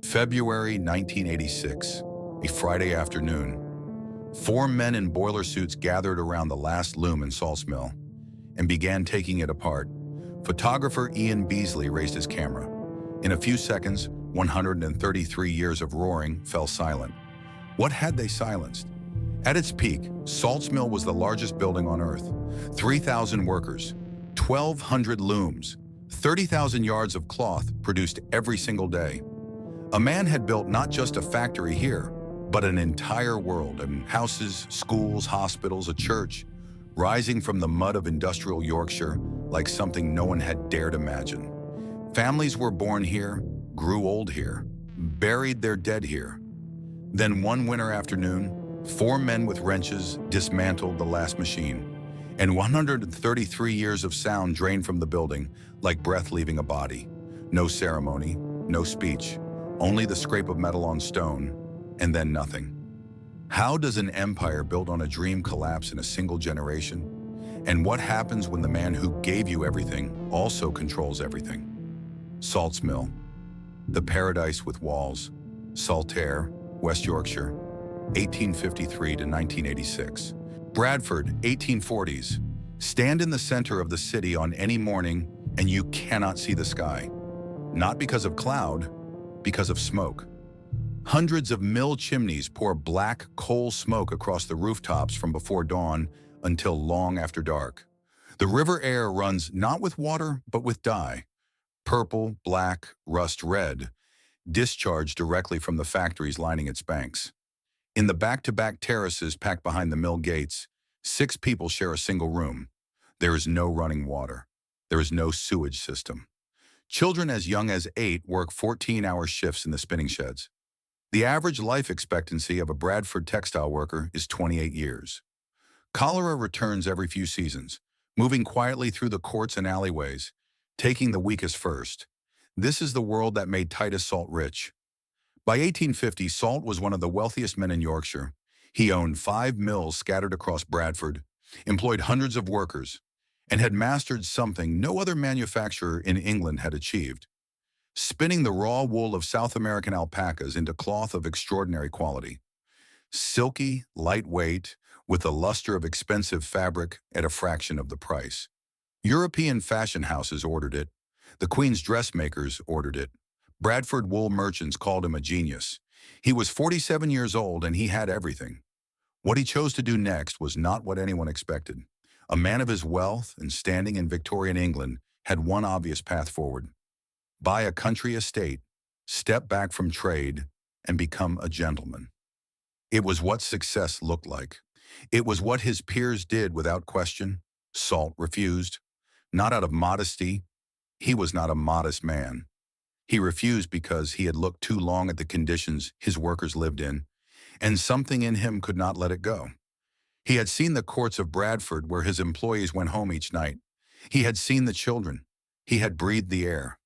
February 1986, a Friday afternoon. Four men in boiler suits gathered around the last loom in Salt's mill and began taking it apart. Photographer Ian Beasley raised his camera. In a few seconds, 133 years of roaring fell silent. What had they silenced? At its peak, Salt's mill was the largest building on Earth. 3,000 workers, 1,200 looms, 30,000 yards of cloth produced every single day. A man had built not just a factory here, but an entire world, and houses, schools, hospitals, a church, rising from the mud of industrial Yorkshire like something no one had dared imagine. Families were born here, grew old here, buried their dead here. Then one winter afternoon, four men with wrenches dismantled the last machine, and 133 years of sound drained from the building like breath leaving a body. No ceremony, no speech, only the scrape of metal on stone, and then nothing. How does an empire built on a dream collapse in a single generation? And what happens when the man who gave you everything also controls everything? Salt's Mill, the paradise with walls, Saltaire, West Yorkshire, 1853 to 1986. Bradford, 1840s. Stand in the center of the city on any morning and you cannot see the sky. Not because of cloud, because of smoke. Hundreds of mill chimneys pour black coal smoke across the rooftops from before dawn until long after dark. The river air runs not with water, but with dye. Purple, black, rust red, discharged directly from the factories lining its banks. In the back-to-back terraces packed behind the mill gates, 6 people share a single room. There is no running water. There is no sewage system. Children as young as 8 work 14-hour shifts in the spinning sheds. The average life expectancy of a Bradford textile worker is 28 years. Cholera returns every few seasons, moving quietly through the courts and alleyways, taking the weakest first. This is the world that made Titus Salt rich. By 1850, Salt was one of the wealthiest men in Yorkshire. He owned 5 mills scattered across Bradford, employed hundreds of workers, and had mastered something no other manufacturer in England had achieved: spinning the raw wool of South American alpacas into cloth of extraordinary quality. Silky, lightweight, with the luster of expensive fabric at a fraction of the price. European fashion houses ordered it. The Queen's dressmakers ordered it. Bradford wool merchants called him a genius. He was 47 years old and he had everything. What he chose to do next was not what anyone expected. A man of his wealth and standing in Victorian England had one obvious path forward: buy a country estate, step back from trade, and become a gentleman. It was what success looked like. It was what his peers did without question. Salt refused. Not out of modesty. He was not a modest man. He refused because he had looked too long at the conditions his workers lived in, and something in him could not let it go. He had seen the courts of Bradford where his employees went home each night. He had seen the children. He had breathed the air.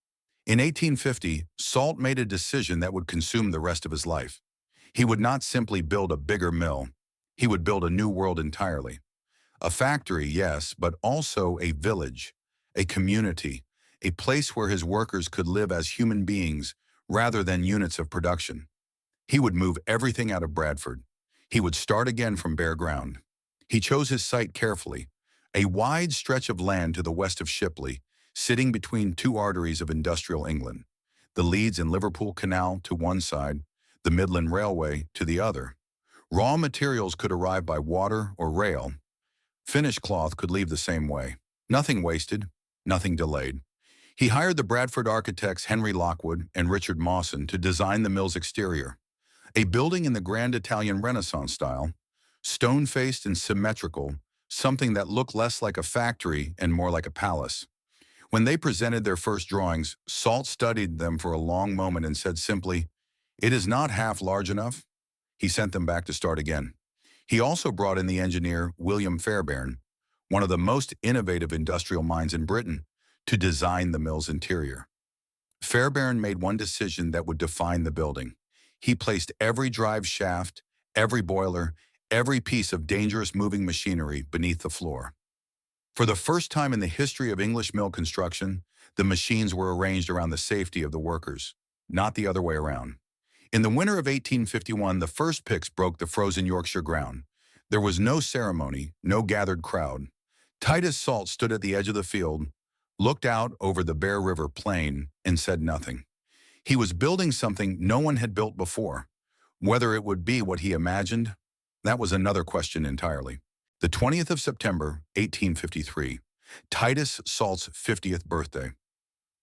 In 1850, Salt made a decision that would consume the rest of his life. He would not simply build a bigger mill. He would build a new world entirely. A factory, yes, but also a village, a community, a place where his workers could live as human beings rather than units of production. He would move everything out of Bradford. He would start again from bare ground. He chose his site carefully, a wide stretch of land to the west of Shipley, sitting between 2 arteries of industrial England, the Leeds and Liverpool Canal to one side, the Midland Railway to the other. Raw materials could arrive by water or rail. Finished cloth could leave the same way. Nothing wasted, nothing delayed. He hired the Bradford architects Henry Lockwood and Richard Mawson to design the mill's exterior, a building in the grand Italian Renaissance style, stone-faced and symmetrical, something that looked less like a factory and more like a palace. When they presented their first drawings, Salt studied them for a long moment and said simply, "It is not half large enough." He sent them back to start again. He also brought in the engineer William Fairbairn, one of the most innovative industrial minds in Britain, to design the mill's interior. Fairbairn made one decision that would define the building. He placed every drive shaft, every boiler, every piece of dangerous moving machinery beneath the floor. For the first time in the history of English mill construction, The machines were arranged around the safety of the workers, not the other way around. In the winter of 1851, the first picks broke the frozen Yorkshire ground. There was no ceremony, no gathered crowd. Titus Salt stood at the edge of the field, looked out over the Bear River plain, and said nothing. He was building something no one had built before. Whether it would be what he imagined, that was another question entirely. The 20th of September, 1853, Titus Salt's 50th birthday.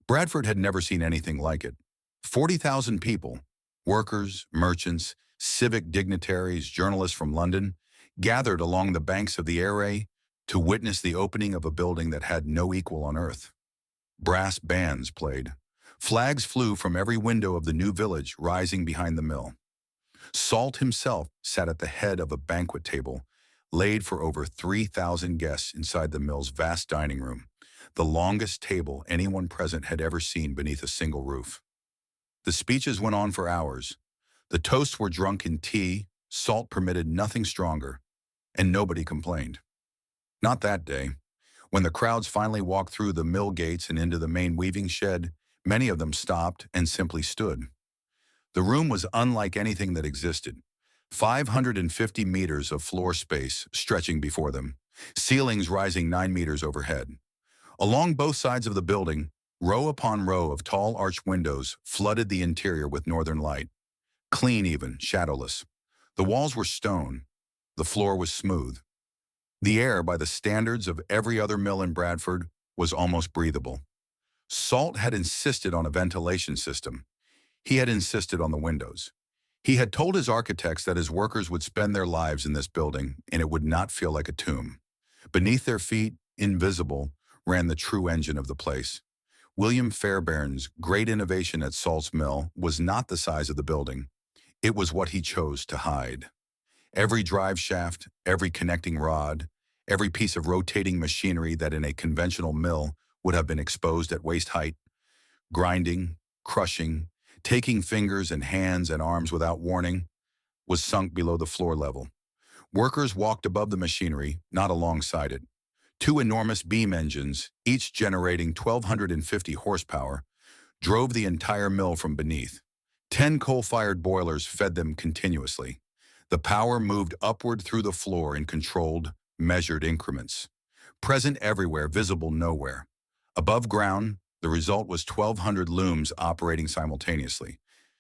Bradford had never seen anything like it. 40,000 people, workers, merchants, civic dignitaries, journalists from London, gathered along the banks of the Aire to witness the opening of a building that had no equal on earth. Brass bands played. Flags flew from every window of the new village rising behind the mill. Salt himself sat at the head of a banquet table, laid for over 3,000 guests inside the mill's vast dining room, the longest table anyone present had ever seen beneath a single roof. The speeches went on for hours. The toasts were drunk in tea, Salt permitted nothing stronger, and nobody complained. Not that day. When the crowds finally walked through the mill gates and into the main weaving shed, many of them stopped and simply stood. The room was unlike anything that existed. 550 meters of floor space stretching before them, ceilings rising 9 meters overhead. Along both sides of the building, row upon row of tall arched windows flooded the interior with northern light. Clean even, shadowless. The walls were stone. The floor was smooth. The air, by the standards of every other mill in Bradford, was almost breathable. Salt had insisted on a ventilation system. He had insisted on the windows. He had told his architects that his workers would spend their lives in this building and it would not feel like a tomb. Beneath their feet, invisible, ran the true engine of the place. William Fairbairn's great innovation at Salt's mill was not the size of the building. It was what he chose to hide. Every drive shaft, every connecting rod, every piece of rotating machinery that in a conventional mill would have been exposed at waist height, grinding, crushing, taking fingers and hands and arms without warning, was sunk below the floor level. Workers walked above the machinery, not alongside it. Two enormous beam engines, each generating 1,250 horsepower, drove the entire mill from beneath. 10 coal-fired boilers fed them continuously. The power moved upward through the floor in controlled, measured increments. Present everywhere, visible nowhere. Above ground, the result was 1,200 looms operating simultaneously.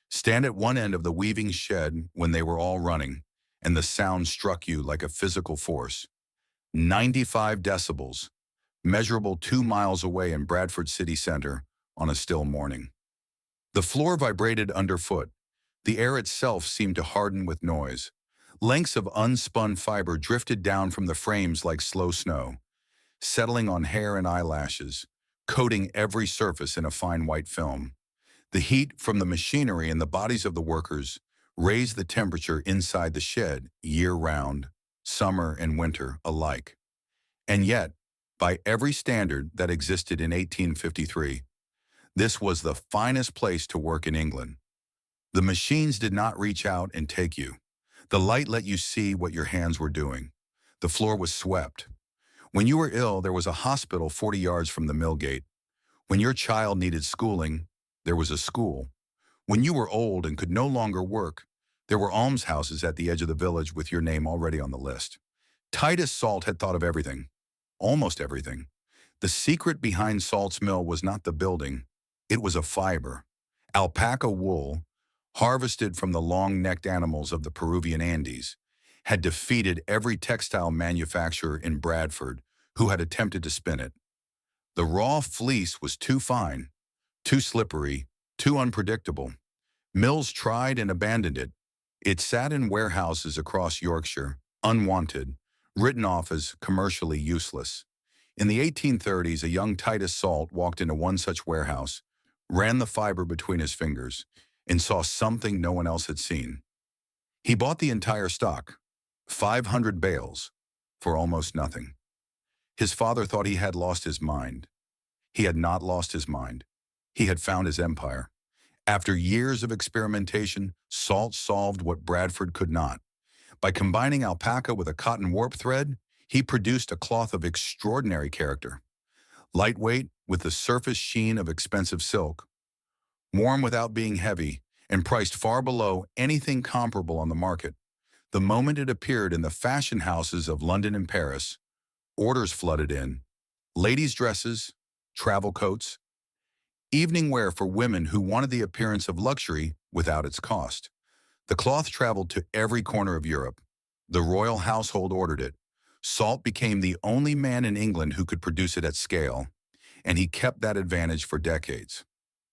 Stand at one end of the weaving shed when they were all running, and the sound struck you like a physical force. 95 decibels, measurable 2 miles away in Bradford city center on a still morning. The floor vibrated underfoot. The air itself seemed to harden with noise. Lengths of unspun fiber drifted down from the frames like slow snow, settling on hair and eyelashes, coating every surface in a fine white film. The heat from the machinery and the bodies of the workers raised the temperature inside the shed year-round, summer and winter alike. And yet, by every standard that existed in 1853, this was the finest place to work in England. The machines did not reach out and take you. The light let you see what your hands were doing. The floor was swept. When you were ill, there was a hospital 40 yards from the mill gate. When your child needed schooling, there was a school. When you were old and could no longer work, there were almshouses at the edge of the village with your name already on the list. Titus Salt had thought of everything, almost everything. The secret behind Salt's mill was not the building, it was a fiber. Alpaca wool, harvested from the long-necked animals of the Peruvian Andes, had defeated every textile manufacturer in Bradford who had attempted to spin it. The raw fleece was too fine, too slippery, too unpredictable. Mills tried and abandoned it. It sat in warehouses across Yorkshire, unwanted, written off as commercially useless. In the 1830s, a young Titus Salt walked into one such warehouse, ran the fiber between his fingers, and saw something no one else had seen. He bought the entire stock, 500 bales, for almost nothing. His father thought he had lost his mind. He had not lost his mind. He had found his empire. After years of experimentation, Salt solved what Bradford could not. By combining alpaca with a cotton warp thread, he produced a cloth of extraordinary character. Lightweight, with the surface sheen of expensive silk, warm without being heavy, and priced far below anything comparable on the market. The moment it appeared in the fashion houses of London and Paris, orders flooded in. Ladies' dresses, travel coats, evening wear for women who wanted the appearance of luxury without its cost. The cloth traveled to every corner of Europe. The royal household ordered it. Salt became the only man in England who could produce it at scale, and he kept that advantage for decades.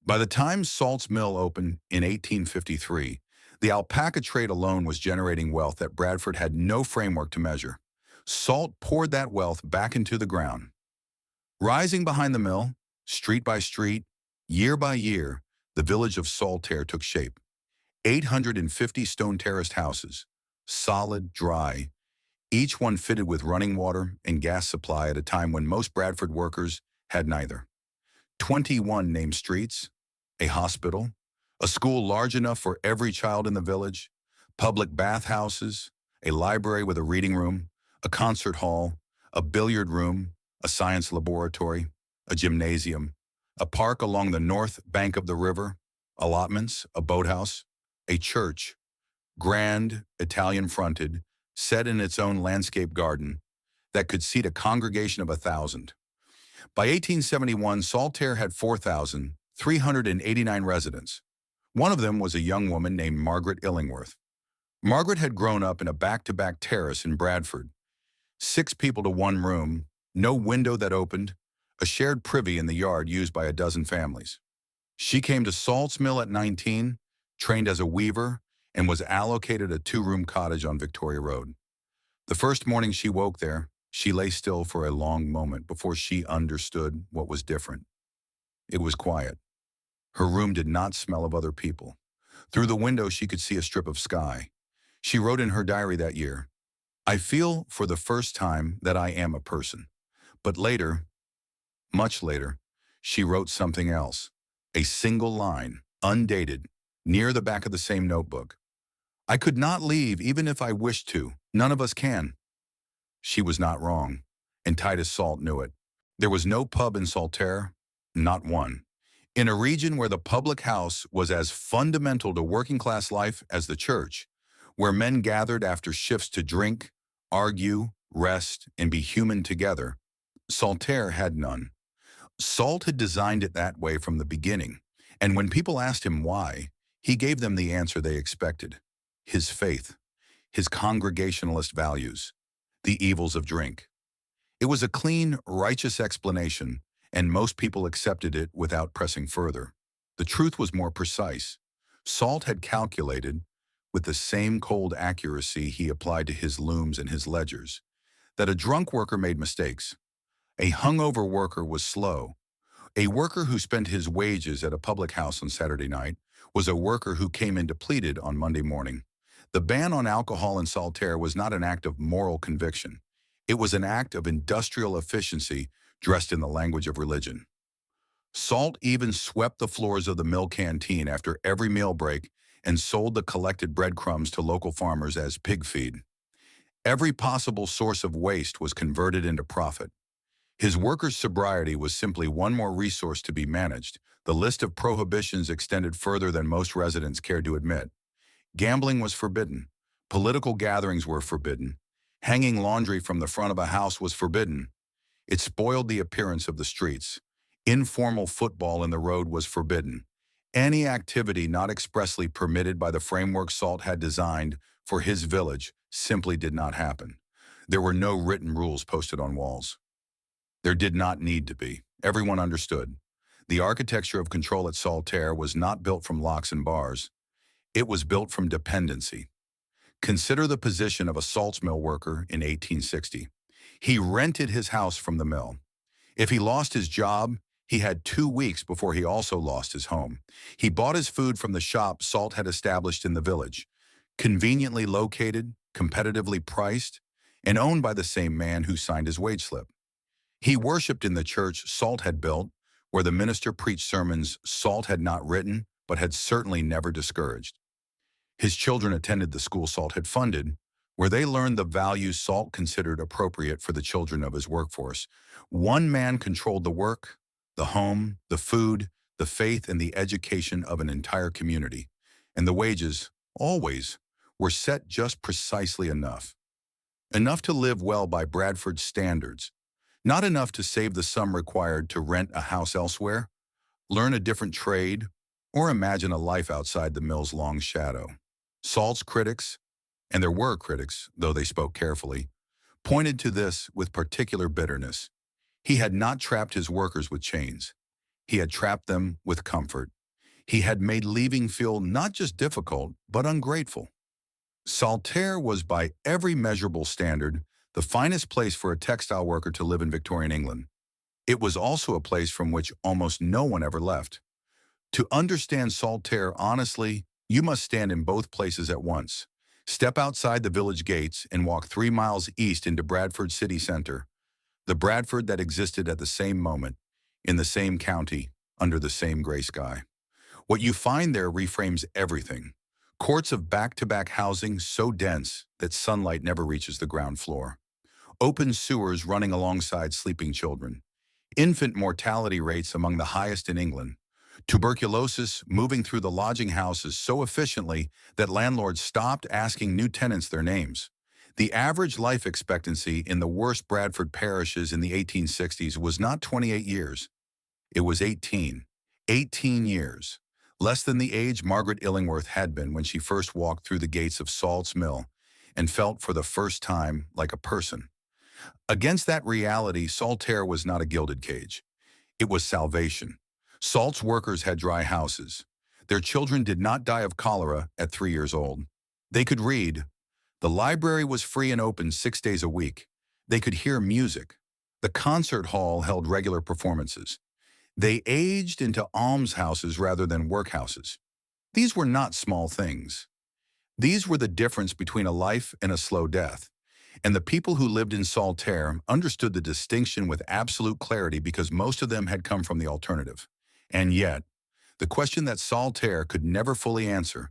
By the time Salt's mill opened in 1853, the alpaca trade alone was generating wealth that Bradford had no framework to measure. Salt poured that wealth back into the ground. Rising behind the mill, street by street, year by year, the village of Saltaire took shape. 850 stone-terraced houses, solid, dry, each one fitted with running water and gas supply at a time when most Bradford workers had neither. 21 named streets, a hospital, a school large enough for every child in the village, public bathhouses, a library with a reading room, a concert hall, a billiard room, a science laboratory, a gymnasium, a park along the north bank of the river, allotments, a boathouse, a church, grand, Italian-fronted, set in its own landscape garden, that could seat a congregation of 1,000. By 1871, Saltaire had 4,389 residents. One of them was a young woman named Margaret Illingworth. Margaret had grown up in a back-to-back terrace in Bradford. 6 people to one room, no window that opened, a shared privy in the yard used by a dozen families. She came to Salt's mill at 19, trained as a weaver, and was allocated a 2-room cottage on Victoria Road. The first morning she woke there, she lay still for a long moment before she understood what was different. It was quiet. Her room did not smell of other people. Through the window she could see a strip of sky. She wrote in her diary that year, "I feel for the first time that I am a person." But later, much later, she wrote something else. A single line, undated, near the back of the same notebook. "I could not leave even if I wished to. None of us can." She was not wrong, and Titus Salt knew it. There was no pub in Saltaire, not one. In a region where the public house was as fundamental to working-class life as the church, where men gathered after shifts to drink, argue, rest, and be human together, Saltaire had none. Salt had designed it that way from the beginning, and when people asked him why, he gave them the answer they expected: his faith, his congregationalist values, the evils of drink. It was a clean, righteous explanation, and most people accepted it without pressing further. The truth was more precise. Salt had calculated, with the same cold accuracy he applied to his looms and his ledgers, that a drunk worker made mistakes. A hungover worker was slow. A worker who spent his wages at a public house on Saturday night was a worker who came in depleted on Monday morning. The ban on alcohol in Saltaire was not an act of moral conviction. It was an act of industrial efficiency dressed in the language of religion. Salt even swept the floors of the mill canteen after every meal break and sold the collected breadcrumbs to local farmers as pig feed. Every possible source of waste was converted into profit. His workers' sobriety was simply one more resource to be managed. The list of prohibitions extended further than most residents cared to admit. Gambling was forbidden. Political gatherings were forbidden. Hanging laundry from the front of a house was forbidden. It spoiled the appearance of the streets. Informal football in the road was forbidden. Any activity not expressly permitted by the framework Salt had designed for his village simply did not happen. There were no written rules posted on walls. There did not need to be. Everyone understood. The architecture of control at Saltaire was not built from locks and bars. It was built from dependency. Consider the position of a salt mill worker in 1860. He rented his house from the mill. If he lost his job, he had 2 weeks before he also lost his home. He bought his food from the shop Salt had established in the village, conveniently located, competitively priced, and owned by the same man who signed his wage slip. He worshipped in the church Salt had built, where the minister preached sermons Salt had not written, but had certainly never discouraged. His children attended the school Salt had funded, where they learned the values Salt considered appropriate for the children of his workforce. One man controlled the work, the home, the food, the faith, and the education of an entire community. And the wages, always, were set just precisely enough. Enough to live well by Bradford's standards, not enough to save the sum required to rent a house elsewhere, learn a different trade, or imagine a life outside the mill's long shadow. Salt's critics, and there were critics, though they spoke carefully, pointed to this with particular bitterness. He had not trapped his workers with chains. He had trapped them with comfort. He had made leaving feel not just difficult, but ungrateful. Saltaire was, by every measurable standard, the finest place for a textile worker to live in Victorian England. It was also a place from which almost no one ever left. To understand Saltaire honestly, you must stand in both places at once. Step outside the village gates and walk 3 miles east into Bradford city center, the Bradford that existed at the same moment, in the same county, under the same gray sky. What you find there reframes everything. Courts of back-to-back housing so dense that sunlight never reaches the ground floor. Open sewers running alongside sleeping children. Infant mortality rates among the highest in England. Tuberculosis moving through the lodging houses so efficiently that landlords stopped asking new tenants their names. The average life expectancy in the worst Bradford parishes in the 1860s was not 28 years. It was 18. 18 years. Less than the age Margaret Illingworth had been when she first walked through the gates of Salt's mill and felt for the first time like a person. Against that reality, Saltaire was not a gilded cage. It was salvation. Salt's workers had dry houses. Their children did not die of cholera at 3 years old. They could read. The library was free and open 6 days a week. They could hear music. The concert hall held regular performances. They aged into almshouses rather than workhouses. These were not small things. These were the difference between a life and a slow death. And the people who lived in Saltaire understood the distinction with absolute clarity because most of them had come from the alternative. And yet, the question that Saltaire could never fully answer,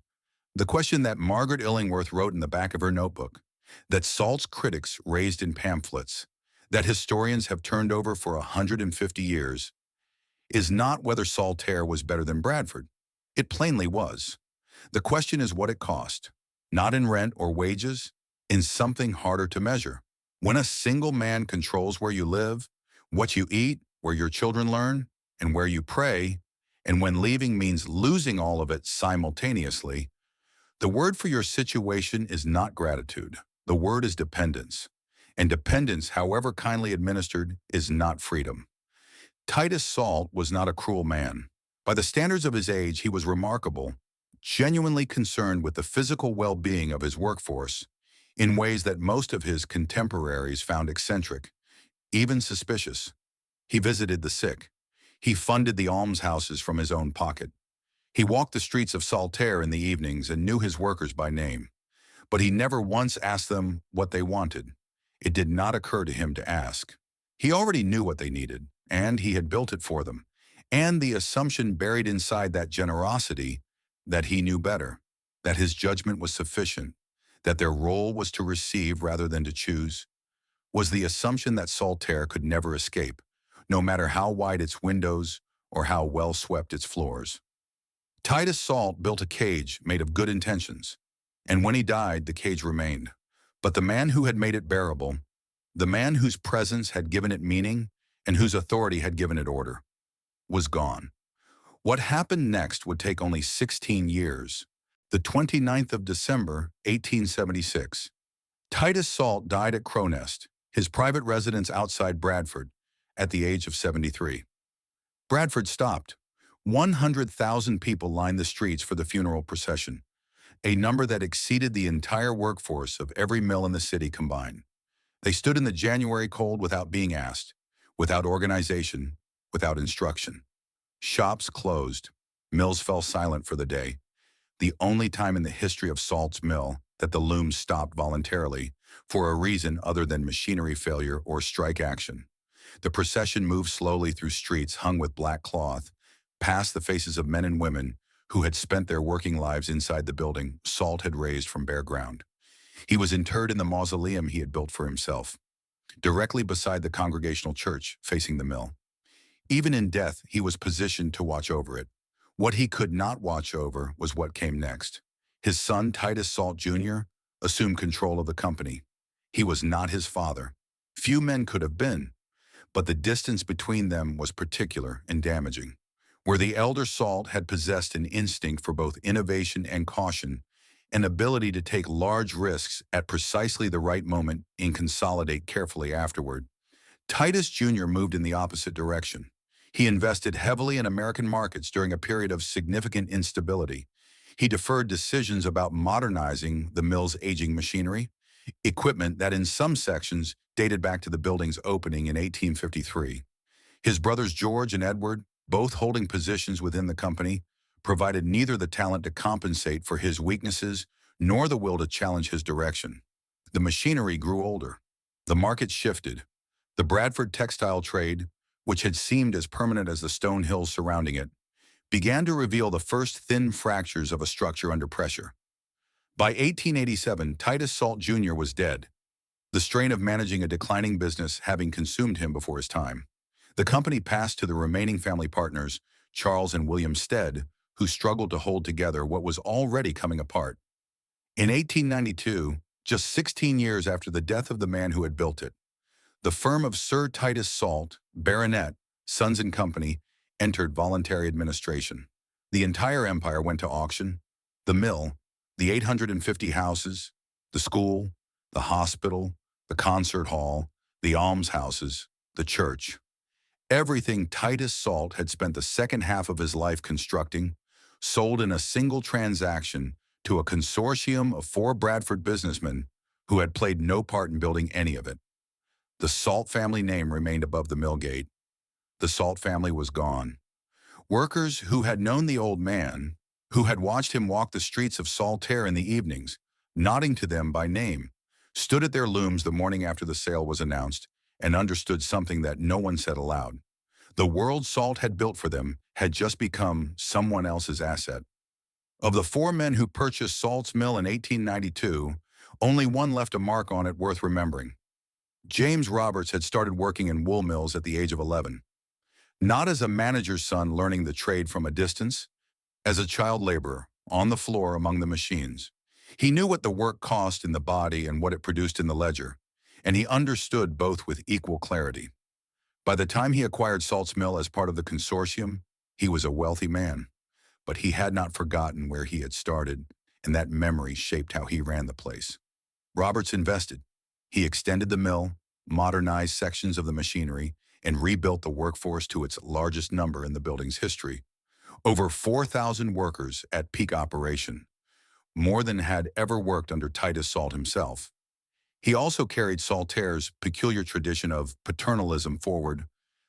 the question that Margaret Illingworth wrote in the back of her notebook, that Salt's critics raised in pamphlets, that historians have turned over for 150 years, is not whether Saltaire was better than Bradford. It plainly was. The question is what it cost, not in rent or wages, in something harder to measure. When a single man controls where you live, what you eat, where your children learn, and where you pray, and when leaving means losing all of it simultaneously, the word for your situation is not gratitude. The word is dependence. And dependence, however kindly administered, is not freedom. Titus Salt was not a cruel man. By the standards of his age, he was remarkable, genuinely concerned with the physical well-being of his workforce in ways that most of his contemporaries found eccentric, even suspicious. He visited the sick. He funded the almshouses from his own pocket. He walked the streets of Saltaire in the evenings and knew his workers by name. But he never once asked them what they wanted. It did not occur to him to ask. He already knew what they needed, and he had built it for them. And the assumption buried inside that generosity that he knew better, that his judgment was sufficient, that their role was to receive rather than to choose, was the assumption that Saltaire could never escape, no matter how wide its windows or how well swept its floors. Titus Salt built a cage made of good intentions, and when he died, the cage remained. But the man who had made it bearable, the man whose presence had given it meaning and whose authority had given it order, was gone. What happened next would take only 16 years. The 29th of December, 1876. Titus Salt died at Crownest, his private residence outside Bradford, at the age of 73. Bradford stopped. 100,000 people lined the streets for the funeral procession, a number that exceeded the entire workforce of every mill in the city combined. They stood in the January cold without being asked, without organization, without instruction. Shops closed. Mills fell silent for the day, the only time in the history of Salt's mill that the looms stopped voluntarily for a reason other than machinery failure or strike action. The procession moved slowly through streets hung with black cloth, past the faces of men and women who had spent their working lives inside the building Salt had raised from bare ground. He was interred in the mausoleum he had built for himself, directly beside the Congregational Church facing the mill. Even in death, he was positioned to watch over it. What he could not watch over was what came next. His son, Titus Salt Jr., assumed control of the company. He was not his father. Few men could have been, but the distance between them was particular and damaging. Where the elder Salt had possessed an instinct for both innovation and caution, an ability to take large risks at precisely the right moment and consolidate carefully afterward, Titus Jr. moved in the opposite direction. He invested heavily in American markets during a period of significant instability. He deferred decisions about modernizing the mill's aging machinery, equipment that in some sections dated back to the building's opening in 1853. His brothers George and Edward, both holding positions within the company, provided neither the talent to compensate for his weaknesses nor the will to challenge his direction. The machinery grew older. The market shifted. The Bradford textile trade, which had seemed as permanent as the stone hills surrounding it, began to reveal the first thin fractures of a structure under pressure. By 1887, Titus Salt Jr. was dead, the strain of managing a declining business having consumed him before his time. The company passed to the remaining family partners, Charles and William Stead, who struggled to hold together what was already coming apart. In 1892, just 16 years after the death of the man who had built it, the firm of Sir Titus Salt, Baronet, Sons and Company, entered voluntary administration. The entire empire went to auction. The mill, the 850 houses, the school, the hospital, the concert hall, the almshouses, the church. Everything Titus Salt had spent the second half of his life constructing, sold in a single transaction to a consortium of 4 Bradford businessmen who had played no part in building any of it. The Salt family name remained above the mill gate. The Salt family was gone. Workers who had known the old man, who had watched him walk the streets of Saltaire in the evenings, nodding to them by name, stood at their looms the morning after the sale was announced and understood something that no one said aloud. The world Salt had built for them had just become someone else's asset. Of the 4 men who purchased Salt's mill in 1892, only one left a mark on it worth remembering. James Roberts had started working in wool mills at the age of 11. Not as a manager's son learning the trade from a distance, as a child laborer, on the floor among the machines. He knew what the work cost in the body and what it produced in the ledger, and he understood both with equal clarity. By the time he acquired Salt's mill as part of the consortium, he was a wealthy man, but he had not forgotten where he had started, and that memory shaped how he ran the place. Roberts invested. He extended the mill, modernized sections of the machinery, and rebuilt the workforce to its largest number in the building's history. Over 4,000 workers at peak operation, more than had ever worked under Titus Salt himself. He also carried Saltaire's peculiar tradition of paternalism forward,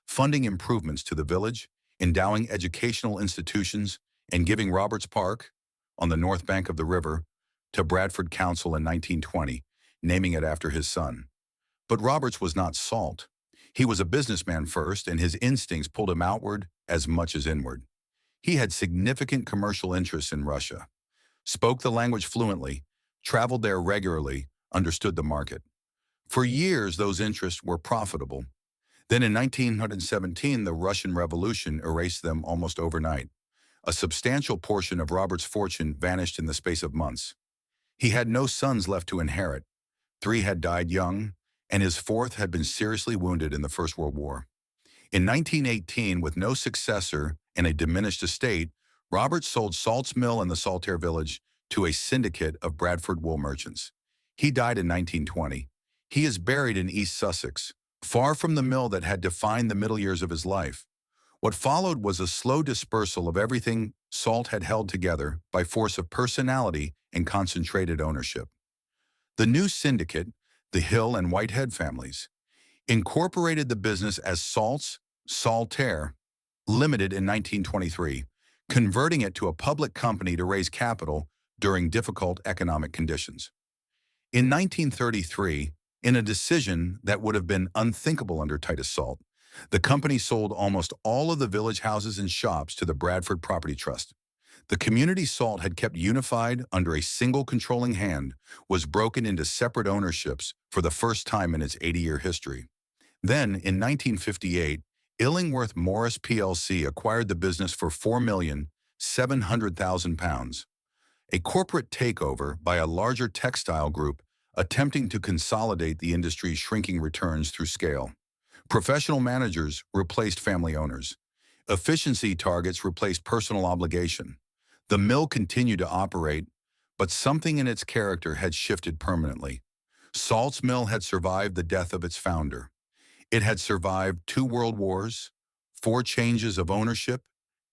funding improvements to the village, endowing educational institutions, and giving Roberts Park, on the north bank of the river, to Bradford Council in 1920, naming it after his son. But Roberts was not Salt. He was a businessman first, and his instincts pulled him outward as much as inward. He had significant commercial interests in Russia, spoke the language fluently, traveled there regularly, understood the market. For years, those interests were profitable. Then in 1917, the Russian Revolution erased them almost overnight. A substantial portion of Robert's fortune vanished in the space of months. He had no sons left to inherit. 3 had died young, and his 4th had been seriously wounded in the First World War. In 1918, with no successor and a diminished estate, Roberts sold Salt's mill in the Saltaire village to a syndicate of Bradford wool merchants. He died in 1920. He is buried in East Sussex, far from the mill that had defined the middle years of his life. What followed was a slow dispersal of everything Salt had held together by force of personality and concentrated ownership. The new syndicate, the Hill and Whitehead families, incorporated the business as Salt's Saltaire Limited in 1923, converting it to a public company to raise capital during difficult economic conditions. In 1933, in a decision that would have been unthinkable under Titus Salt, the company sold almost all of the village houses and shops to the Bradford Property Trust. The community Salt had kept unified under a single controlling hand was broken into separate ownerships for the first time in its 80-year history. Then, in 1958, Illingworth Morris plc acquired the business for £4,700,000, a corporate takeover by a larger textile group attempting to consolidate the industry's shrinking returns through scale. Professional managers replaced family owners. Efficiency targets replaced personal obligation. The mill continued to operate, but something in its character had shifted permanently. Salt's mill had survived the death of its founder. It had survived 2 world wars, 4 changes of ownership,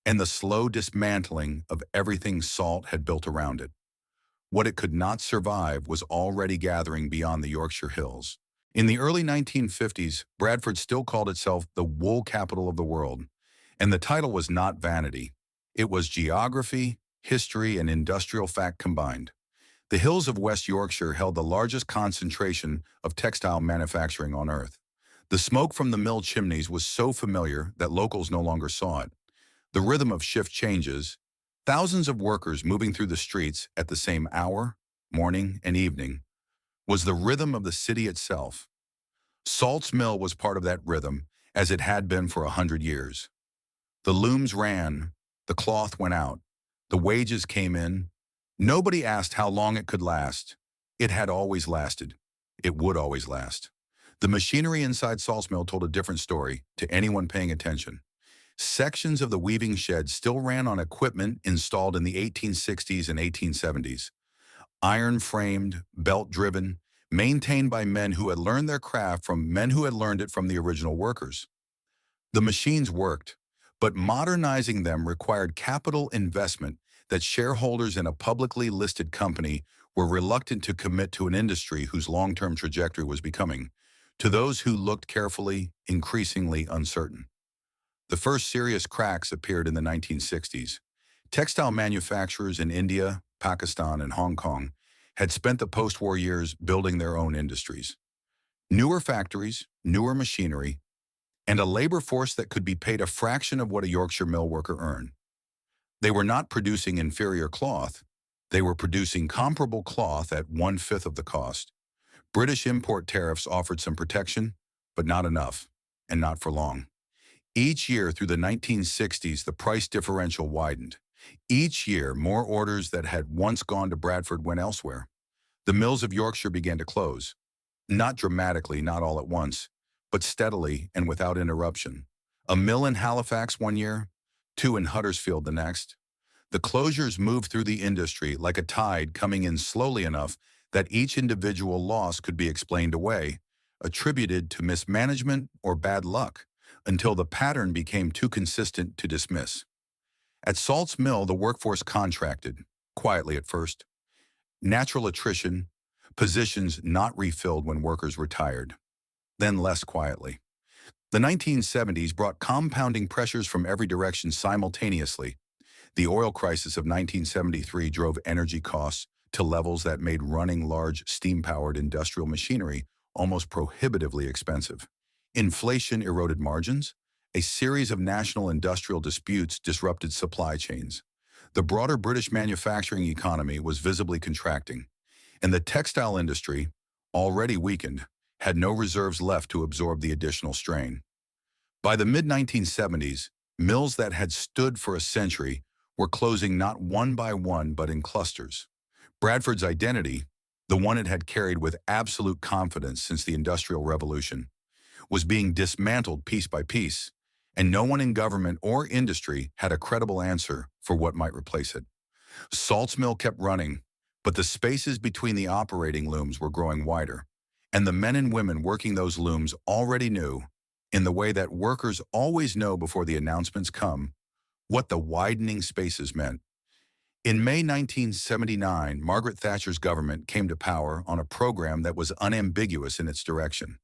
and the slow dismantling of everything Salt had built around it. What it could not survive was already gathering beyond the Yorkshire hills. In the early 1950s, Bradford still called itself the wool capital of the world, and the title was not vanity. It was geography, history, and industrial fact combined. The hills of West Yorkshire held the largest concentration of textile manufacturing on earth. The smoke from the mill chimneys was so familiar that locals no longer saw it. The rhythm of shift changes, thousands of workers moving through the streets at the same hour, morning and evening, was the rhythm of the city itself. Salt's mill was part of that rhythm, as it had been for 100 years. The looms ran, the cloth went out, the wages came in. Nobody asked how long it could last. It had always lasted. It would always last. The machinery inside Salt's mill told a different story to anyone paying attention. Sections of the weaving shed still ran on equipment installed in the 1860s and 1870s. Iron-framed, belt-driven, maintained by men who had learned their craft from men who had learned it from the original workers. The machines worked, but modernizing them required capital investment that shareholders in a publicly listed company were reluctant to commit to an industry whose long-term trajectory was becoming, to those who looked carefully, increasingly uncertain. The first serious cracks appeared in the 1960s. Textile manufacturers in India, Pakistan, and Hong Kong had spent the post-war years building their own industries. Newer factories, newer machinery, and a labor force that could be paid a fraction of what a Yorkshire mill worker earned. They were not producing inferior cloth. They were producing comparable cloth at 1/5 of the cost. British import tariffs offered some protection, but not enough, and not for long. Each year through the 1960s, the price differential widened. Each year, more orders that had once gone to Bradford went elsewhere. The mills of Yorkshire began to close. Not dramatically, not all at once, but steadily and without interruption. A mill in Halifax one year, 2 in Huddersfield the next. The closures moved through the industry like a tide, coming in slowly enough that each individual loss could be explained away, attributed to mismanagement or bad luck, until the pattern became too consistent to dismiss. At Salt's mill, the workforce contracted, quietly at first. Natural attrition, positions not refilled when workers retired, then less quietly. The 1970s brought compounding pressures from every direction simultaneously. The oil crisis of 1973 drove energy costs to levels that made running large steam-powered industrial machinery almost prohibitively expensive. Inflation eroded margins. A series of national industrial disputes disrupted supply chains. The broader British manufacturing economy was visibly contracting, and the textile industry, already weakened, had no reserves left to absorb the additional strain. By the mid-1970s, mills that had stood for a century were closing not one by one but in clusters. Bradford's identity, the one it had carried with absolute confidence since the Industrial Revolution, was being dismantled piece by piece, and no one in government or industry had a credible answer for what might replace it. Salt's mill kept running, but the spaces between the operating looms were growing wider, and the men and women working those looms already knew, in the way that workers always know before the announcements come, what the widening spaces meant. In May 1979, Margaret Thatcher's government came to power on a program that was unambiguous in its direction.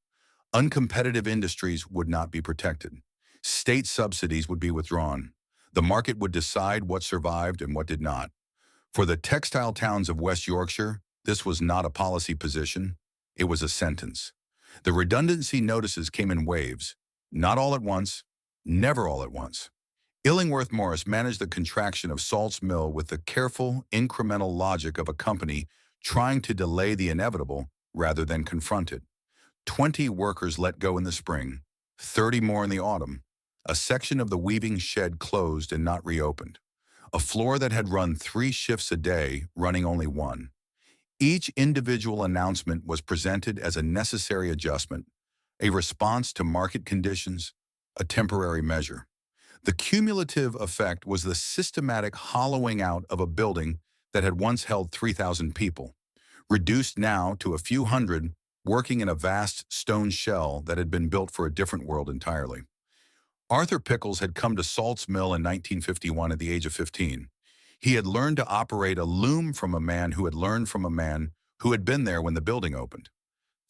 Uncompetitive industries would not be protected. State subsidies would be withdrawn. The market would decide what survived and what did not. For the textile towns of West Yorkshire, this was not a policy position. It was a sentence. The redundancy notices came in waves, not all at once, never all at once. Illingworth Morris managed the contraction of Salt's Mill with the careful, incremental logic of a company trying to delay the inevitable rather than confront it. 20 workers let go in the spring, 30 more in the autumn. A section of the weaving shed closed and not reopened. A floor that had run 3 shifts a day, running only 1. Each individual announcement was presented as a necessary adjustment, a response to market conditions, a temporary measure. The cumulative effect was the systematic hollowing out of a building that had once held 3,000 people, reduced now to a few hundred, working in a vast stone shell that had been built for a different world entirely. Arthur Pickles had come to Salt's Mill in 1951 at the age of 15. He had learned to operate a loom from a man who had learned from a man who had been there when the building opened.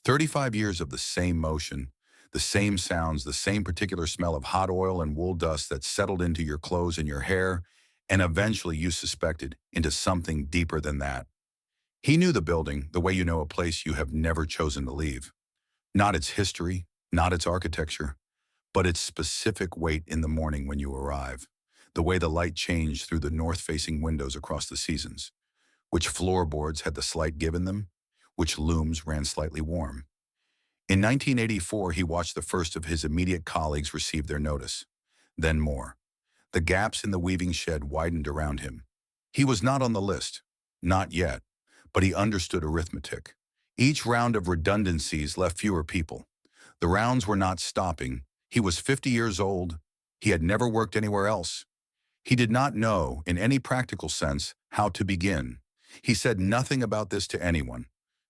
35 years of the same motion, the same sounds, the same particular smell of hot oil and wool dust that settled into your clothes and your hair, and eventually, you suspected, into something deeper than that. He knew the building the way you know a place you have never chosen to leave. Not its history, not its architecture, but its specific weight in the morning when you arrive. The way the light changed through the north-facing windows across the seasons. Which floorboards had the slight give in them, which looms ran slightly warm. In 1984, he watched the first of his immediate colleagues receive their notice. Then more. The gaps in the weaving shed widened around him. He was not on the list, not yet, but he understood arithmetic. Each round of redundancies left fewer people. The rounds were not stopping. He was 50 years old. He had never worked anywhere else. He did not know, in any practical sense, how to begin. He said nothing about this to anyone.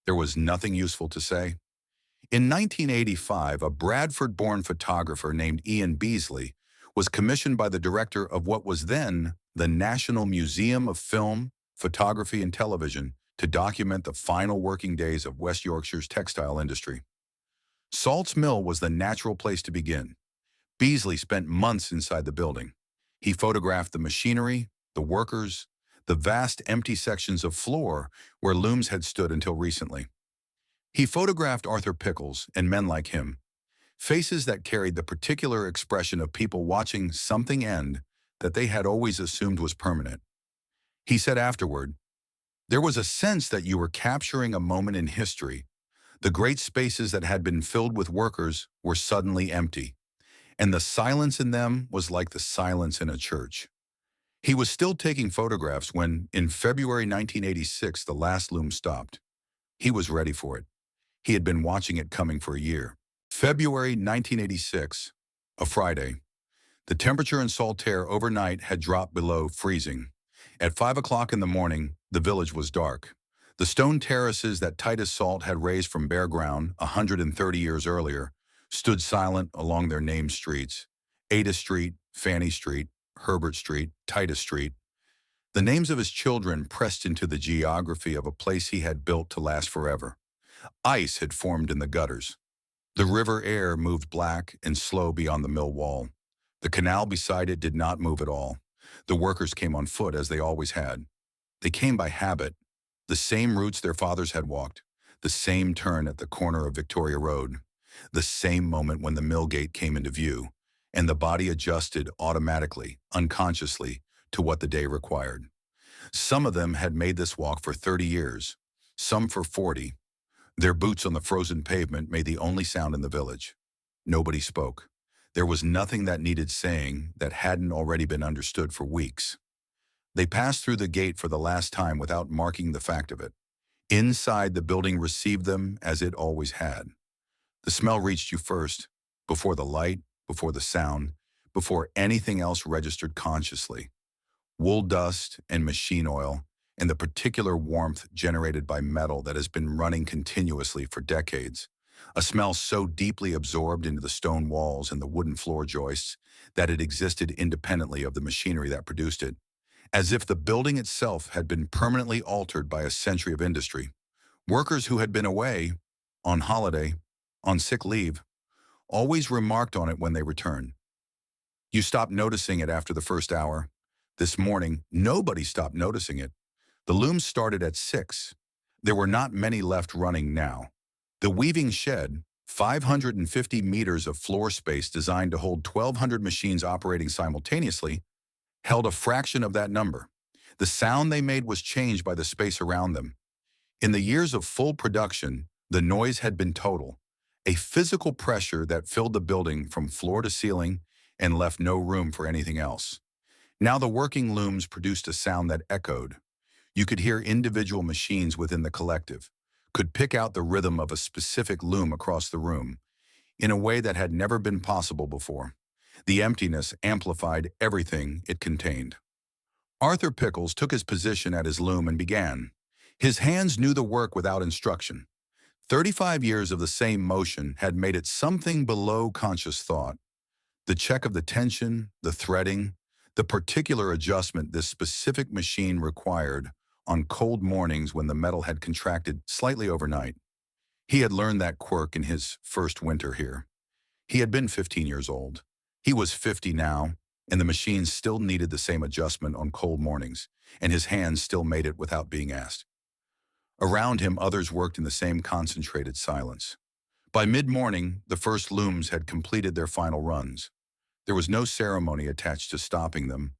There was nothing useful to say. In 1985, a Bradford-born photographer named Ian Beasley was commissioned by the director of what was then the National Museum of Film, Photography and Television to document the final working days of West Yorkshire's textile industry. Salt's Mill was the natural place to begin. Beasley spent months inside the building. He photographed the machinery, the workers, the vast empty sections of floor where looms had stood until recently. He photographed Arthur Pickles and men like him, faces that carried the particular expression of people watching something end that they had always assumed was permanent. He said afterward, "There was a sense that you were capturing a moment in history. The great spaces that had been filled with workers were suddenly empty, and the silence in them was like the silence in a church." He was still taking photographs when, in February 1986, the last loom stopped. He was ready for it. He had been watching it coming for a year. February 1986, a Friday. The temperature in Saltaire overnight had dropped below freezing. At 5 o'clock in the morning, the village was dark. The stone terraces that Titus Salt had raised from bare ground 130 years earlier stood silent along their named streets: Ada Street, Fanny Street, Herbert Street, Titus Street. The names of his children pressed into the geography of a place he had built to last forever. Ice had formed in the gutters. The river air moved black and slow beyond the mill wall. The canal beside it did not move at all. The workers came on foot as they always had. They came by habit, the same routes their fathers had walked, the same turn at the corner of Victoria Road, the same moment when the mill gate came into view, and the body adjusted automatically, unconsciously, to what the day required. Some of them had made this walk for 30 years, some for 40. Their boots on the frozen pavement made the only sound in the village. Nobody spoke. There was nothing that needed saying that hadn't already been understood for weeks. They passed through the gate for the last time without marking the fact of it. Inside, the building received them as it always had. The smell reached you first, before the light, before the sound, before anything else registered consciously. Wool dust and machine oil, and the particular warmth generated by metal that has been running continuously for decades. A smell so deeply absorbed into the stone walls and the wooden floor joists that it existed independently of the machinery that produced it, as if the building itself had been permanently altered by a century of industry. Workers who had been away, on holiday, on sick leave, always remarked on it when they returned. You stopped noticing it after the first hour. This morning, nobody stopped noticing it. The looms started at 6. There were not many left running now. The weaving shed, 550 meters of floor space designed to hold 1,200 machines operating simultaneously, held a fraction of that number. The sound they made was changed by the space around them. In the years of full production, the noise had been total, a physical pressure that filled the building from floor to ceiling and left no room for anything else. Now the working looms produced a sound that echoed. You could hear individual machines within the collective, could pick out the rhythm of a specific loom across the room, in a way that had never been possible before. The emptiness amplified everything it contained. Arthur Pickles took his position at his loom and began. His hands knew the work without instruction. 35 years of the same motion had made it something below conscious thought. The check of the tension, the threading, the particular adjustment this specific machine required on cold mornings when the metal had contracted slightly overnight. He had learned that quirk in his first winter here. He had been 15 years old. He was 50 now, and the machine still needed the same adjustment on cold mornings, and his hands still made it without being asked. Around him, others worked in the same concentrated silence. By mid-morning, the first looms had completed their final runs. There was no ceremony attached to stopping them.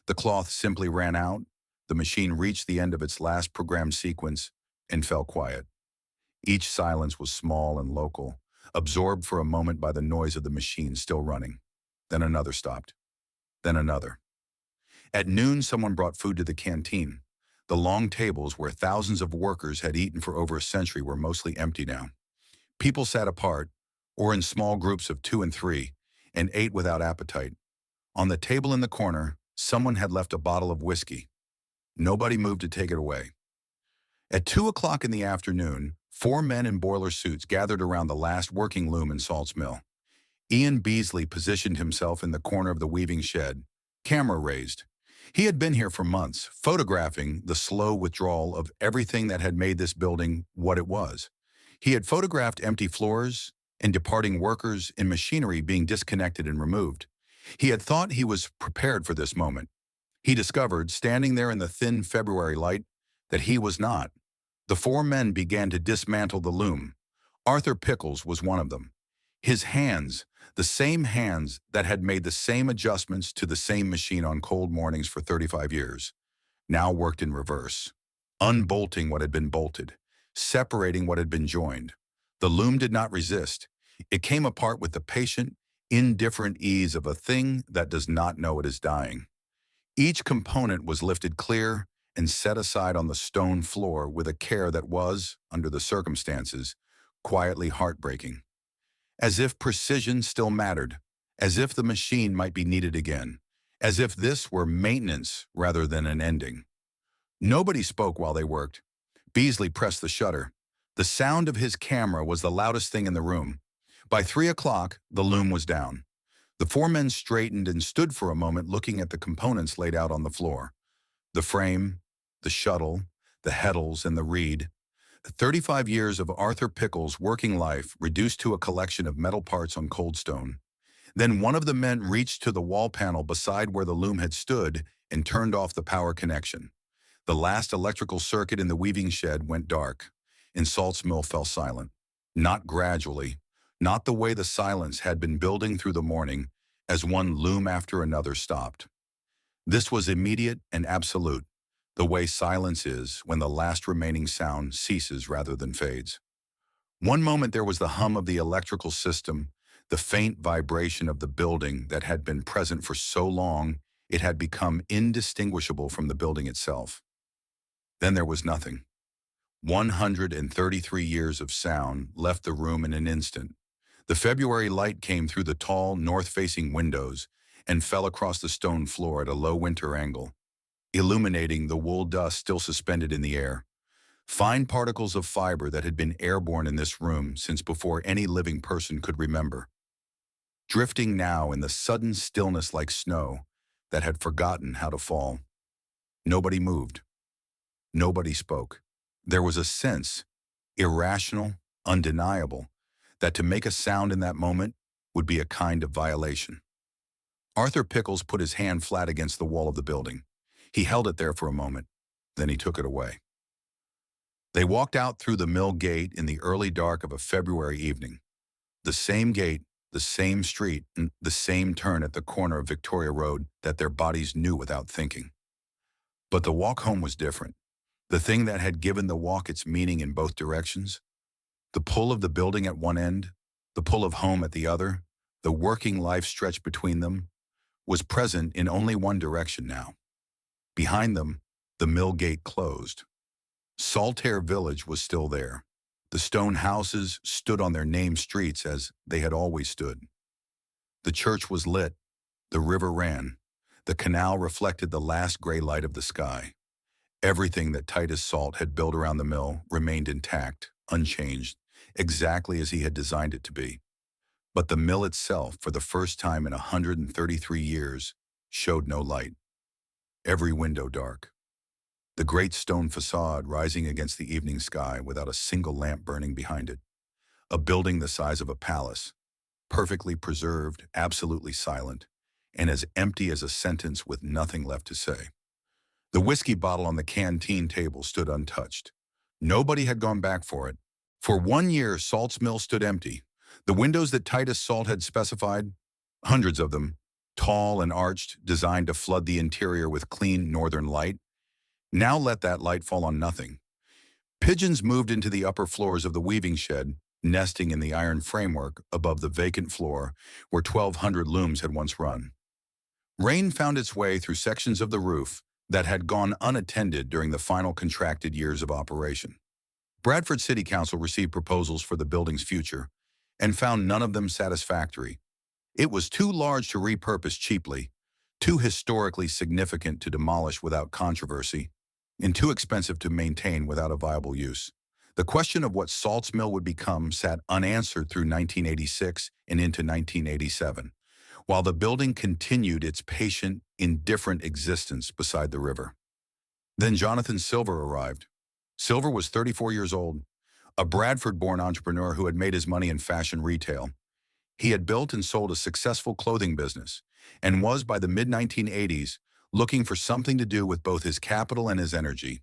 The cloth simply ran out, the machine reached the end of its last programmed sequence, and fell quiet. Each silence was small and local, absorbed for a moment by the noise of the machine still running. Then another stopped. Then another. At noon, someone brought food to the canteen. The long tables where thousands of workers had eaten for over a century were mostly empty now. People sat apart, or in small groups of 2 and 3, and ate without appetite. On the table in the corner, someone had left a bottle of whiskey. Nobody moved to take it away. At 2 o'clock in the afternoon, 4 men in boiler suits gathered around the last working loom in Salt's mill. Ian Beasley positioned himself in the corner of the weaving shed, camera raised. He had been here for months, photographing the slow withdrawal of everything that had made this building what it was. He had photographed empty floors and departing workers and machinery being disconnected and removed. He had thought he was prepared for this moment. He discovered, standing there in the thin February light, that he was not. The 4 men began to dismantle the loom. Arthur Pickles was one of them. His hands, the same hands that had made the same adjustments to the same machine on cold mornings for 35 years, now worked in reverse, unbolting what had been bolted, separating what had been joined. The loom did not resist. It came apart with the patient, indifferent ease of a thing that does not know it is dying. Each component was lifted clear and set aside on the stone floor with a care that was, under the circumstances, quietly heartbreaking. As if precision still mattered, as if the machine might be needed again, as if this were maintenance rather than an ending. Nobody spoke while they worked. Beasley pressed the shutter. The sound of his camera was the loudest thing in the room. By 3 o'clock, the loom was down. The 4 men straightened and stood for a moment looking at the components laid out on the floor. The frame, the shuttle, the heddles, and the reed. 35 years of Arthur Pickles' working life reduced to a collection of metal parts on cold stone. Then one of the men reached to the wall panel beside where the loom had stood and turned off the power connection. The last electrical circuit in the weaving shed went dark, and Salt's mill fell silent. Not gradually, not the way the silence had been building through the morning as one loom after another stopped. This was immediate and absolute, the way silence is when the last remaining sound ceases rather than fades. One moment there was the hum of the electrical system, the faint vibration of the building that had been present for so long it had become indistinguishable from the building itself. Then there was nothing. 133 years of sound left the room in an instant. The February light came through the tall, north-facing windows and fell across the stone floor at a low winter angle, illuminating the wool dust still suspended in the air. Fine particles of fiber that had been airborne in this room since before any living person could remember. Drifting now in the sudden stillness like snow that had forgotten how to fall. Nobody moved. Nobody spoke. There was a sense, irrational, undeniable, that to make a sound in that moment would be a kind of violation. Arthur Pickles put his hand flat against the wall of the building. He held it there for a moment, then he took it away. They walked out through the mill gate in the early dark of a February evening. The same gate, the same street, and the same turn at the corner of Victoria Road that their bodies knew without thinking. But the walk home was different. The thing that had given the walk its meaning in both directions, the pull of the building at one end, the pull of home at the other, the working life stretched between them, was present in only one direction now. Behind them, the mill gate closed. Saltaire village was still there. The stone houses stood on their named streets as they had always stood. The church was lit. The river ran. The canal reflected the last gray light of the sky. Everything that Titus Salt had built around the mill remained intact, unchanged, exactly as he had designed it to be. But the mill itself, for the first time in 133 years, showed no light. Every window dark. The great stone facade rising against the evening sky without a single lamp burning behind it. A building the size of a palace, perfectly preserved, absolutely silent, and as empty as a sentence with nothing left to say. The whiskey bottle on the canteen table stood untouched. Nobody had gone back for it. For 1 year, Salt's mill stood empty. The windows that Titus Salt had specified, hundreds of them, tall and arched, designed to flood the interior with clean northern light, now let that light fall on nothing. Pigeons moved into the upper floors of the weaving shed, nesting in the iron framework above the vacant floor where 1,200 looms had once run. Rain found its way through sections of the roof that had gone unattended during the final contracted years of operation. Bradford City Council received proposals for the building's future and found none of them satisfactory. It was too large to repurpose cheaply, too historically significant to demolish without controversy, and too expensive to maintain without a viable use. The question of what Salt's mill would become sat unanswered through 1986 and into 1987, while the building continued its patient, indifferent existence beside the river. Then Jonathan Silver arrived. Silver was 34 years old, a Bradford-born entrepreneur who had made his money in fashion retail. He had built and sold a successful clothing business and was, by the mid-1980s, looking for something to do with both his capital and his energy.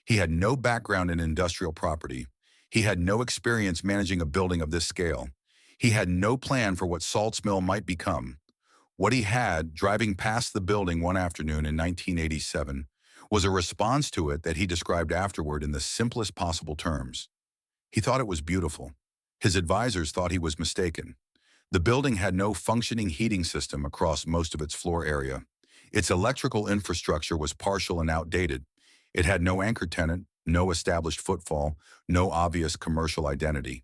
He had no background in industrial property. He had no experience managing a building of this scale. He had no plan for what Salt's mill might become. What he had, driving past the building one afternoon in 1987, was a response to it that he described afterward in the simplest possible terms. He thought it was beautiful. His advisors thought he was mistaken. The building had no functioning heating system across most of its floor area. Its electrical infrastructure was partial and outdated. It had no anchor tenant, no established footfall, no obvious commercial identity.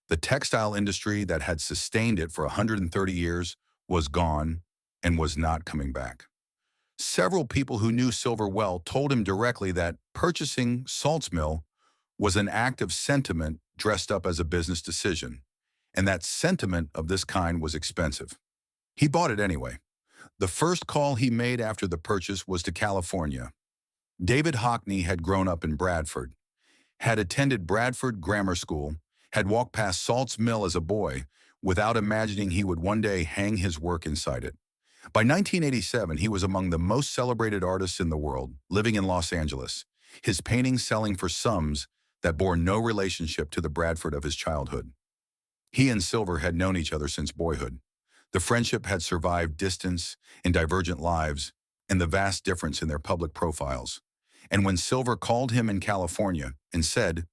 The textile industry that had sustained it for 130 years was gone and was not coming back. Several people who knew Silver well told him directly that purchasing Salt's mill was an act of sentiment dressed up as a business decision, and that sentiment of this kind was expensive. He bought it anyway. The first call he made after the purchase was to California. David Hockney had grown up in Bradford, had attended Bradford Grammar School, had walked past Salt's mill as a boy without imagining he would one day hang his work inside it. By 1987, he was among the most celebrated artists in the world, living in Los Angeles, his paintings selling for sums that bore no relationship to the Bradford of his childhood. He and Silver had known each other since boyhood. The friendship had survived distance and divergent lives and the vast difference in their public profiles. And when Silver called him in California and said,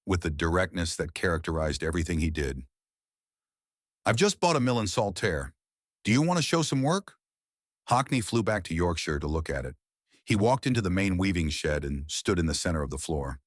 with the directness that characterized everything he did, "I've just bought a mill in Saltaire. Do you want to show some work?" Hockney flew back to Yorkshire to look at it. He walked into the main weaving shed and stood in the center of the floor.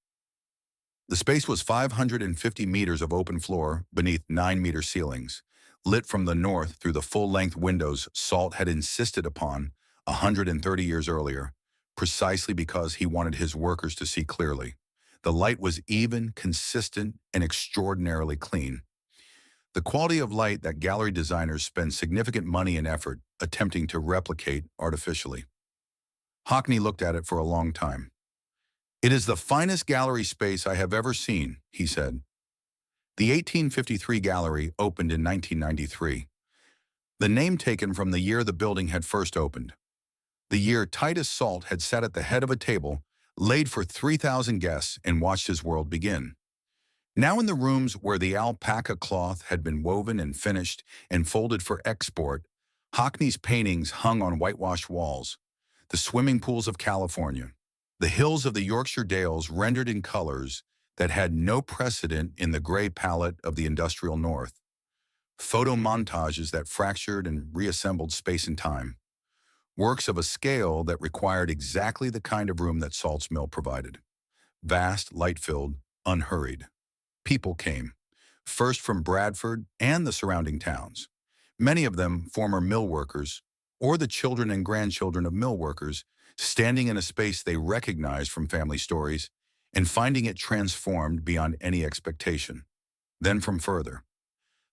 The space was 550 meters of open floor beneath 9-meter ceilings, lit from the north through the full-length windows Salt had insisted upon 130 years earlier, precisely because he wanted his workers to see clearly. The light was even, consistent, and extraordinarily clean. The quality of light that gallery designers spend significant money and effort attempting to replicate artificially. Hockney looked at it for a long time. "It is the finest gallery space I have ever seen," he said. The 1853 gallery opened in 1993, the name taken from the year the building had first opened. The year Titus Salt had sat at the head of a table laid for 3,000 guests and watched his world begin. Now in the rooms where the alpaca cloth had been woven and finished and folded for export, Hockney's paintings hung on whitewashed walls, the swimming pools of California, the hills of the Yorkshire Dales rendered in colors that had no precedent in the gray palette of the industrial North, photo montages that fractured and reassembled space and time, works of a scale that required exactly the kind of room that Salt's Mill provided. Vast, light-filled, unhurried. People came, first from Bradford and the surrounding towns, many of them former mill workers or the children and grandchildren of mill workers, standing in a space they recognized from family stories and finding it transformed beyond any expectation. Then from further.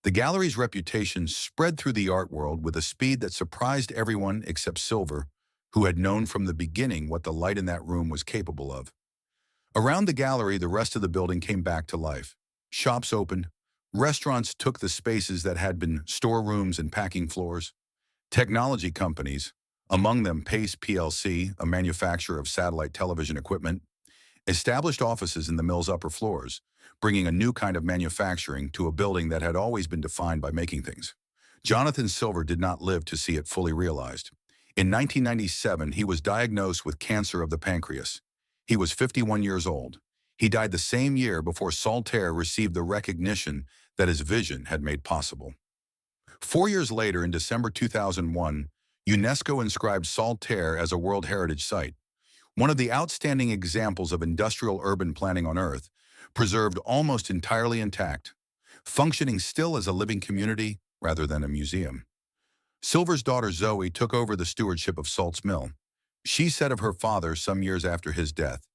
The gallery's reputation spread through the art world with a speed that surprised everyone except Silver, who had known from the beginning what the light in that room was capable of. Around the gallery, the rest of the building came back to life. Shops opened, restaurants took the spaces that had been storerooms and packing floors. Technology companies, among them Pace plc, a manufacturer of satellite television equipment, established offices in the mill's upper floors, bringing a new kind of manufacturing to a building that had always been defined by making things. Jonathan Silver did not live to see it fully realized. In 1997, he was diagnosed with cancer of the pancreas. He was 51 years old. He died the same year before Saltaire received the recognition that his vision had made possible. 4 years later, in December 2001, UNESCO inscribed Saltaire as a World Heritage Site, one of the outstanding examples of industrial urban planning on Earth, preserved almost entirely intact, functioning still as a living community rather than a museum. Silver's daughter Zoe took over the stewardship of Salt's Mill. She said of her father some years after his death,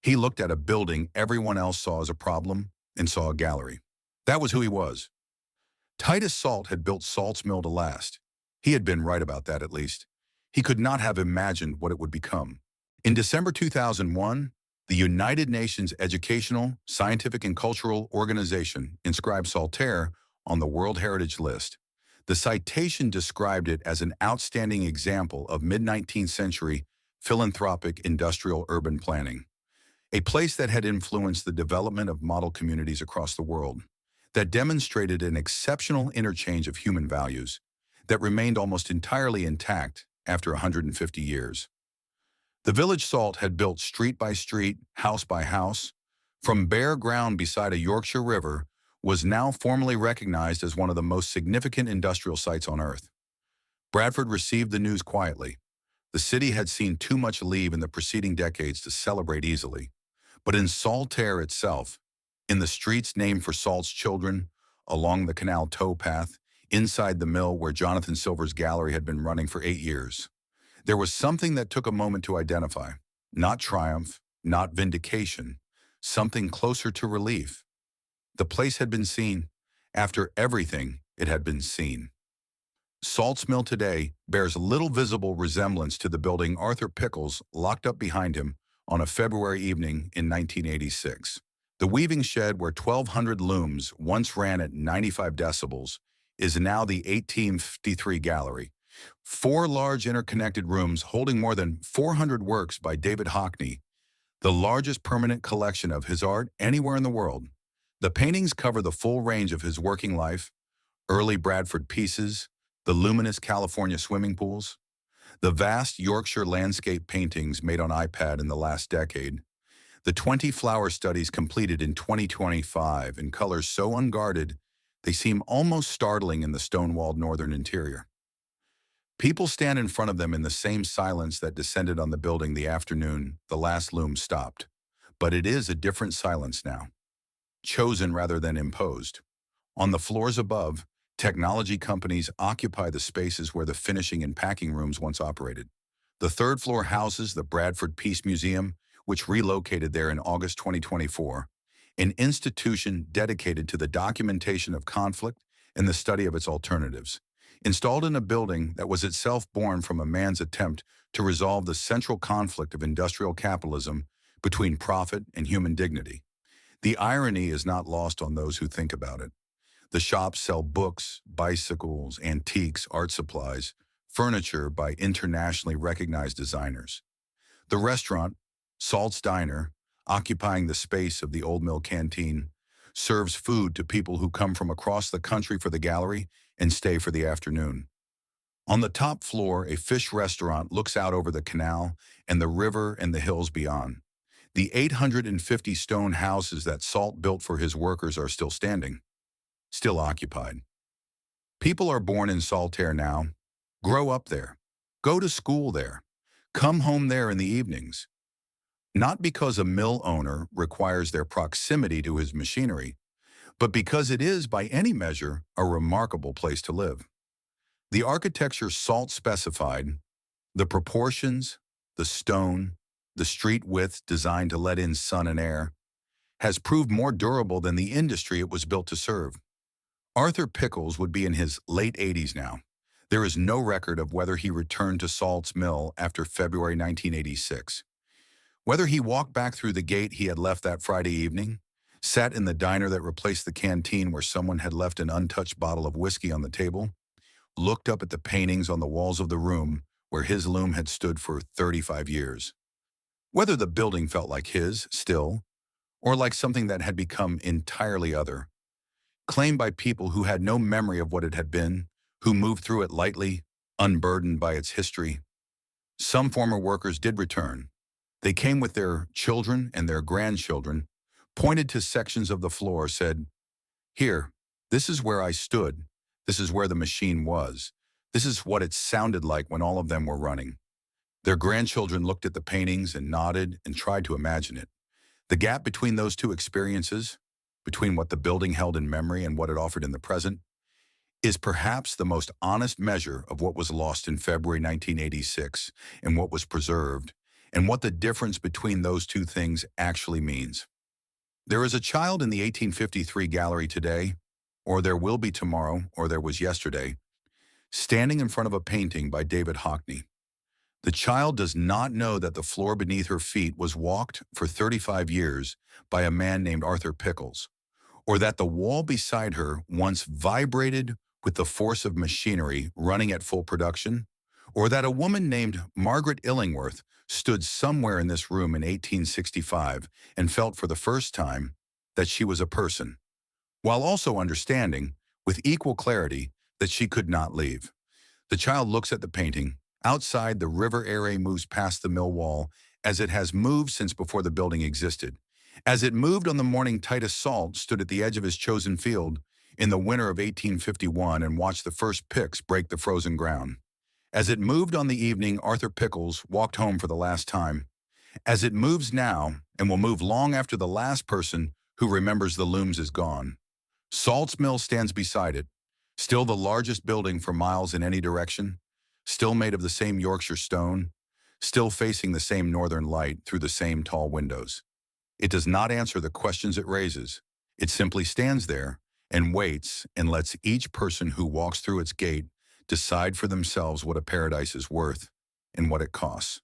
"He looked at a building everyone else saw as a problem and saw a gallery." That was who he was. Titus Salt had built Salt's Mill to last. He had been right about that, at least. He could not have imagined what it would become. In December 2001, the United Nations Educational, Scientific and Cultural Organization inscribed Saltaire on the World Heritage List. The citation described it as an outstanding example of mid-19th century philanthropic industrial urban planning, a place that had influenced the development of model communities across the world, that demonstrated an exceptional interchange of human values that remained almost entirely intact after 150 years. The village Salt had built street by street, house by house, from bare ground beside a Yorkshire river, was now formally recognized as one of the most significant industrial sites on Earth. Bradford received the news quietly. The city had seen too much leave in the preceding decades to celebrate easily. But in Saltaire itself, in the streets named for Salt's children, along the canal towpath, inside the mill where Jonathan Silver's gallery had been running for 8 years, there was something that took a moment to identify. Not triumph, not vindication, something closer to relief. The place had been seen. After everything, it had been seen. Salt's Mill today bears little visible resemblance to the building Arthur Pickles locked up behind him on a February evening in 1986. The weaving shed where 1,200 looms once ran at 95 decibels is now the 1853 Gallery. 4 large interconnected rooms holding more than 400 works by David Hockney, the largest permanent collection of his art anywhere in the world. The paintings cover the full range of his working life: early Bradford pieces, the luminous California swimming pools, the vast Yorkshire landscape paintings made on iPad in the last decade, the 20 flower studies completed in 2025 in colors so unguarded they seem almost startling in the stone-walled northern interior. People stand in front of them in the same silence that descended on the building the afternoon the last loom stopped. But it is a different silence now, chosen rather than imposed. On the floors above, technology companies occupy the spaces where the finishing and packing rooms once operated. The third floor houses the Bradford Peace Museum, which relocated there in August 2024, an institution dedicated to the documentation of conflict and the study of its alternatives. Installed in a building that was itself born from a man's attempt to resolve the central conflict of industrial capitalism between profit and human dignity. The irony is not lost on those who think about it. The shops sell books, bicycles, antiques, art supplies, furniture by internationally recognized designers. The restaurant, Salt's Diner, occupying the space of the Old Mill Canteen, serves food to people who come from across the country for the gallery and stay for the afternoon. On the top floor, a fish restaurant looks out over the canal and the river and the hills beyond. The 850 stone houses that Salt built for his workers are still standing, still occupied. People are born in Saltaire now, grow up there, go to school there, come home there in the evenings. Not because a mill owner requires their proximity to his machinery, but because it is, by any measure, a remarkable place to live. The architecture Salt specified, the proportions, the stone, the street width designed to let in sun and air, has proved more durable than the industry it was built to serve. Arthur Pickles would be in his late 80s now. There is no record of whether he returned to Salt's mill after February 1986. Whether he walked back through the gate he had left that Friday evening, sat in the diner that replaced the canteen where someone had left an untouched bottle of whiskey on the table, looked up at the paintings on the walls of the room where his loom had stood for 35 years. Whether the building felt like his, still, or like something that had become entirely other, claimed by people who had no memory of what it had been, who moved through it lightly, unburdened by its history. Some former workers did return. They came with their children and their grandchildren, pointed to sections of the floor, said, "Here, this is where I stood. This is where the machine was. This is what it sounded like when all of them were running." Their grandchildren looked at the paintings and nodded and tried to imagine it. The gap between those two experiences, between what the building held in memory and what it offered in the present, is perhaps the most honest measure of what was lost in February 1986 and what was preserved, and what the difference between those two things actually means. There is a child in the 1853 gallery today, or there will be tomorrow, or there was yesterday, standing in front of a painting by David Hockney. The child does not know that the floor beneath her feet was walked for 35 years by a man named Arthur Pickles, or that the wall beside her once vibrated with the force of machinery running at full production, or that a woman named Margaret Illingworth stood somewhere in this room in 1865 and felt for the first time that she was a person, while also understanding, with equal clarity, that she could not leave. The child looks at the painting. Outside, the river Erie moves past the mill wall as it has moved since before the building existed. As it moved on the morning Titus Salt stood at the edge of his chosen field in the winter of 1851 and watched the first picks break the frozen ground. As it moved on the evening Arthur Pickles walked home for the last time. As it moves now, and will move long after the last person who remembers the looms is gone, Salt's mill stands beside it, still the largest building for miles in any direction, still made of the same Yorkshire stone, still facing the same northern light through the same tall windows. It does not answer the questions it raises. It simply stands there and waits and lets each person who walks through its gate decide for themselves what a paradise is worth and what it costs.